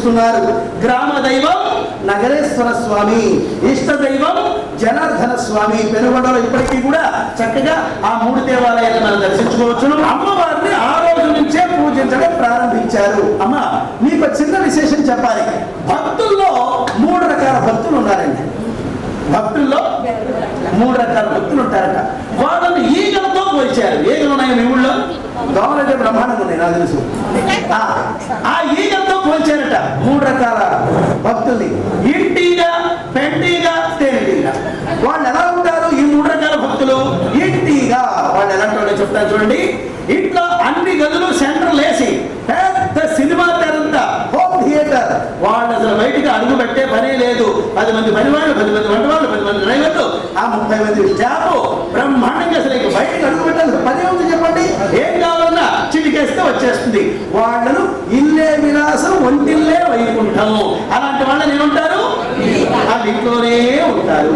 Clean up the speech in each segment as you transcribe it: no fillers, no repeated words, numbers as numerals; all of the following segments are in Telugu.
పూజిస్తున్నారు. గ్రామ దైవం నగరేశ్వర స్వామి, ఇష్ట దైవం జనార్దన స్వామి. పెనుగొండలో ఇప్పటికీ కూడా చక్కగా ఆ 3 దేవాలయాలను మనం దర్శించుకోవచ్చును. అమ్మవారిని ఆ రోజు నుంచే పూజించడం ప్రారంభించారు. అమ్మ, మీకు చిన్న విశేషం చెప్పాలి. భక్తుల్లో 3 రకాల భక్తులు ఉన్నారండి. భక్తుల్లో 3 రకాల భక్తులు ఉంటారట. వాళ్ళని ఈగలతో పోల్చారు. ఈగలు ఉన్నాయి మీ ఊళ్ళో? దోమలైతే బ్రహ్మాండంగా ఉన్నాయి, నాకు తెలుసు. ఆ ఈగలతో పోల్చారట 3 రకాల భక్తుల్ని. ఇంటిగా, పెంటిగా, తేనెటీగా. వాళ్ళు ఎలా ఉంటారు ఈ 3 రకాల భక్తులు? ఇంటిగా వాళ్ళు ఎలాంటి వాళ్ళు చెప్తారు చూడండి. ఇంట్లో అన్ని గదులు సెంటర్లు వేసి పెద్ద సినిమా తెరంతా హోమ్ థియేటర్. వాళ్ళు అసలు బయటికి అడుగు పెట్టే పనే లేదు. 10 మంది పనివాళ్ళు, 10 మంది వంట వాళ్ళు, 10 మంది డ్రైవర్లు, ఆ 30 మంది స్టాఫ్ బ్రహ్మాండంగా. అసలు ఇక బయటికి అడుగు పెట్టాలి పని ఉంది చెప్పండి. ఏం కావాలన్నా చిటికేస్తే వచ్చేస్తుంది. వాళ్ళను ఇల్లే విలాసం, ఒంటిల్లే వైకుంఠము. అలాంటి వాళ్ళని ఏమంటారు? వాళ్ళు ఇంట్లోనే ఉంటారు.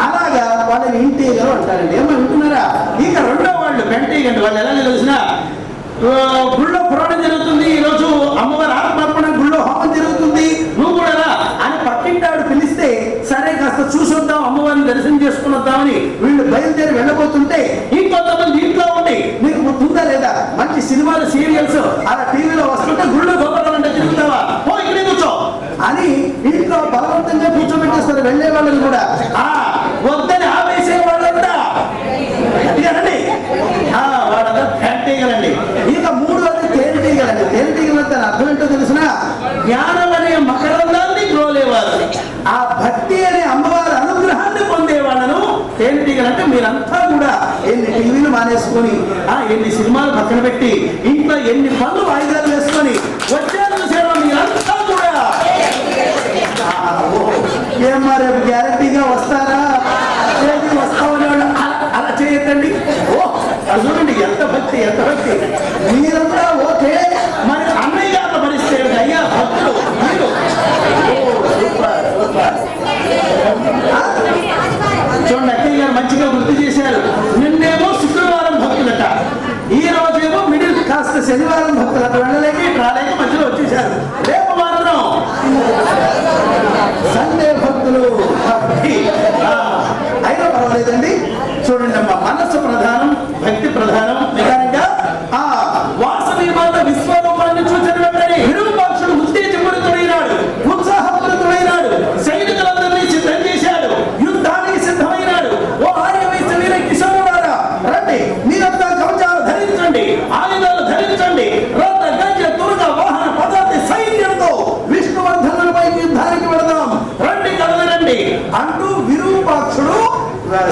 అలాగా వాళ్ళని ఇంటీగలు అంటారండి. ఏమంటున్నారా? ఇక 2వ వాళ్ళు పెంటీగండి. వాళ్ళు ఎలా తెలిసిన గుళ్ళో పురాణం జరుగుతుంది, ఈరోజు అమ్మవారి ఆత్మార్పణ గుళ్ళో హోమం జరుగుతుంది, నువ్వు కూడా అని పక్కింటాడు పిలిస్తే సరే కాస్త చూసొద్దాం, అమ్మవారిని దర్శనం చేసుకుని వద్దామని వీళ్ళు బయలుదేరి వెళ్ళబోతుంటే ఇంకొంతమంది ఇంట్లో ఉండి నీకు గుర్తుందా లేదా మంచి సినిమాలు సీరియల్స్ అలా టీవీలో వస్తుంటే గుళ్ళు గోపాలంటే తిరుగుతావా, ఓ ఇక్కడే కూర్చో అని ఇంట్లో బలవంతంగా కూర్చోబెట్టేస్తారు. వెళ్ళే వాళ్ళని కూడా వద్దని ఆవేసే వాళ్ళంతా అడిగారండి. వాళ్ళంతా ఫ్యాక్టీగలండి. ఇక 3వది తేనెటీగలండి. తేనెటీగలంటే అర్థం ఏంటో తెలిసిన జ్ఞానం అనే మకరందాన్ని గ్రోలేవారు. ఆ భక్తి అనే అమ్మవారి అనుగ్రహాన్ని పొందేవాళ్ళను తేనెటీగలంటే. మీరంతా కూడా ఎన్ని టీవీలు మానేసుకొని ఎన్ని సినిమాలు పక్కన పెట్టి ఇంట్లో ఎన్ని పనులు వాయిదాలు వేసుకొని వచ్చారు చూసారో మీరంతా కూడా. ఏమా రేపు గ్యారంటీగా వస్తారా? వస్తామని వాళ్ళు అలా చేయొద్దండి. చూడండి ఎంత భక్తి, ఎంత భక్తి. మీరంతా ఓకే, మరి అన్నయ్య గారు భరిస్తే అయ్యా భక్తులు మీరు. చూడండి అక్కయ్య గారు మంచిగా గుర్తు చేశారు. నిన్నేమో శుక్రవారం భక్తులట, ఈ రోజేమో మిడిల్ కాస్త శనివారం భక్తులట. వెళ్ళలేక రాలేక మధ్యలో వచ్చేసారు. రేపు మాత్రం సండే భక్తులు. అయినా పర్వాలేదండి. చూడండి అమ్మ, మనస్సు ప్రధానం, భక్తి ప్రధానం. నిజంగా ఆ వాసవి మాత విశ్వరూపాన్ని చూసిన వెంటనే విరూపాక్షుడు ఉత్తేజపూరితుడైనాడు, ఉత్సాహపూరితుడైనాడు. సైనికులందరినీ సిద్ధం చేశాడు, యుద్ధానికి సిద్ధమైనాడు. ఓ ఆర్యవైశ్య వీర కిశోరులారా రండి, మీరంతా కవచాలు ధరించండి, ఆయుధాలు ధరించండి. రథ గజ దుర్గ వాహన పదార్థ సైన్యంతో విష్ణువర్ధనులపై యుద్ధానికి వెళదాం, రండి కదలండి అంటూ విరూపాక్షుడు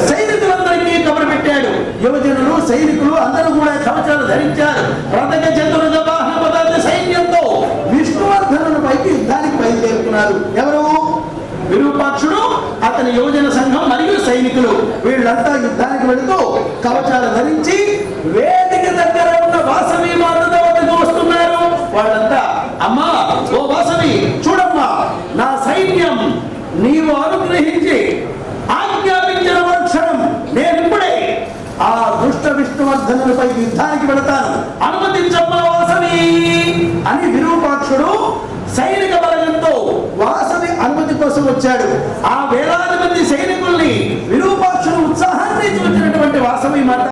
సైనికులందరికీ కబురు పెట్టాడు. యువజనులు, సైనికులు అందరూ కూడా కవచాలు ధరించారు. రథగ చతుర్గ వాహన పదార్థ సైన్యంతో విష్ణువర్ధనుని పైకి యుద్ధానికి బయలుదేరుతున్నారు. ఎవరు? విరూపాక్షుడు, అతని యువజన సంఘం మరియు సైనికులు. వీళ్ళంతా యుద్ధానికి వెళుతూ కవచాలు ధరించి వేదిక దగ్గర ఉన్న వాసవి మాత వద్దకు వస్తున్నారు. వాళ్ళంతా అమ్మా, ఓ వాసవి చూడమ్మా, నా సైన్యం నీవు అనుగ్రహించి ఆజ్ఞాపించిన క్షణం నేనిప్పుడే ఆ దుష్ట విష్ణువర్ధనులపై యుద్ధానికి వెళతాను, అనుమతించమ్మా వాసవి అని విరూపాక్షుడు సైనిక బలగంతో వాసవి అనుమతి కోసం వచ్చాడు. ఆ వేలాది మంది సైనికుల్ని విరూపాక్షుడు ఉత్సాహాన్ని చూసినటువంటి వాసవి మాత